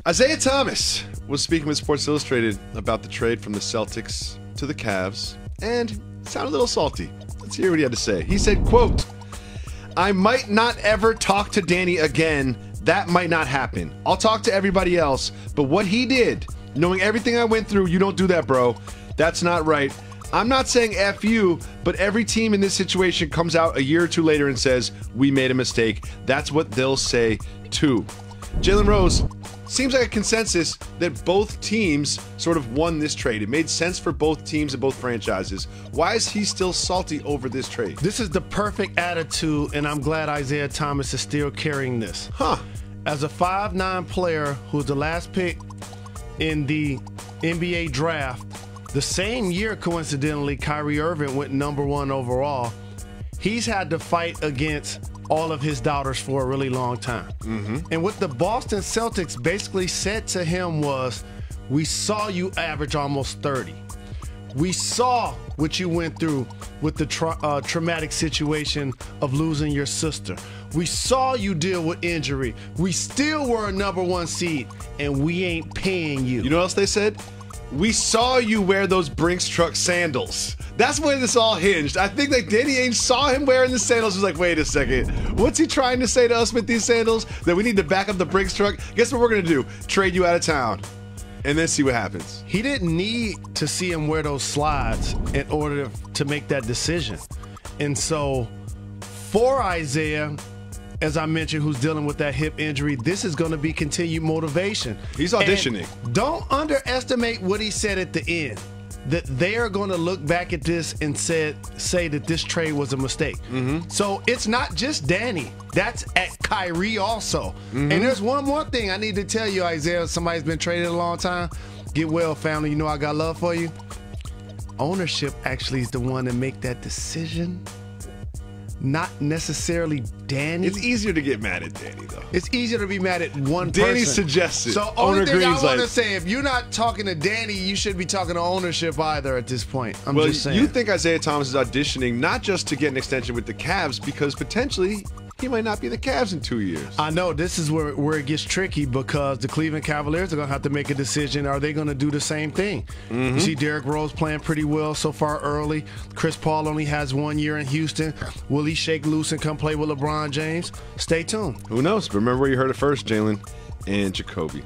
Isaiah Thomas was speaking with Sports Illustrated about the trade from the Celtics to the Cavs and sounded a little salty. Let's hear what he had to say. He said, quote, "I might not ever talk to Danny again. That might not happen. I'll talk to everybody else, but what he did, knowing everything I went through, you don't do that, bro. That's not right. I'm not saying F you, but every team in this situation comes out a year or two later and says, we made a mistake. That's what they'll say too." Jalen Rose, seems like a consensus that both teams sort of won this trade. It made sense for both teams and both franchises. Why is he still salty over this trade? This is the perfect attitude, and I'm glad Isaiah Thomas is still carrying this. As a 5'9" player who's the last pick in the NBA draft, the same year, coincidentally, Kyrie Irving went #1 overall. He's had to fight against all of his doubters for a really long time. And what the Boston Celtics basically said to him was, we saw you average almost 30. We saw what you went through with the traumatic situation of losing your sister. We saw you deal with injury. We still were a #1 seed, and we ain't paying you. You know what else they said? We saw you wear those Brinks truck sandals. That's where this all hinged. I think like Danny Ainge saw him wearing the sandals, was like, wait a second, what's he trying to say to us with these sandals? That we need to back up the Brinks truck? Guess what we're gonna do? Trade you out of town and then see what happens. He didn't need to see him wear those slides in order to make that decision. And so for Isaiah, as I mentioned, who's dealing with that hip injury, this is going to be continued motivation. He's auditioning. And don't underestimate what he said at the end, that they are going to look back at this and say that this trade was a mistake. So it's not just Danny. That's at Kyrie also. And there's one more thing I need to tell you, Isaiah. Somebody's been traded a long time. Get well, family. You know I got love for you. Ownership actually is the one to make that decision, not necessarily Danny. It's easier to get mad at Danny, though. It's easier to be mad at one Danny person. suggested. So only thing I want to say, if you're not talking to Danny, you shouldn't be talking to ownership either at this point. I'm just saying. You think Isaiah Thomas is auditioning not just to get an extension with the Cavs, because potentially he might not be the Cavs in 2 years. I know this is where it gets tricky, because the Cleveland Cavaliers are going to have to make a decision. Are they going to do the same thing? You see Derrick Rose playing pretty well so far early. Chris Paul only has 1 year in Houston. Will he shake loose and come play with LeBron James? Stay tuned. Who knows? Remember where you heard it first, Jalen and Jacoby.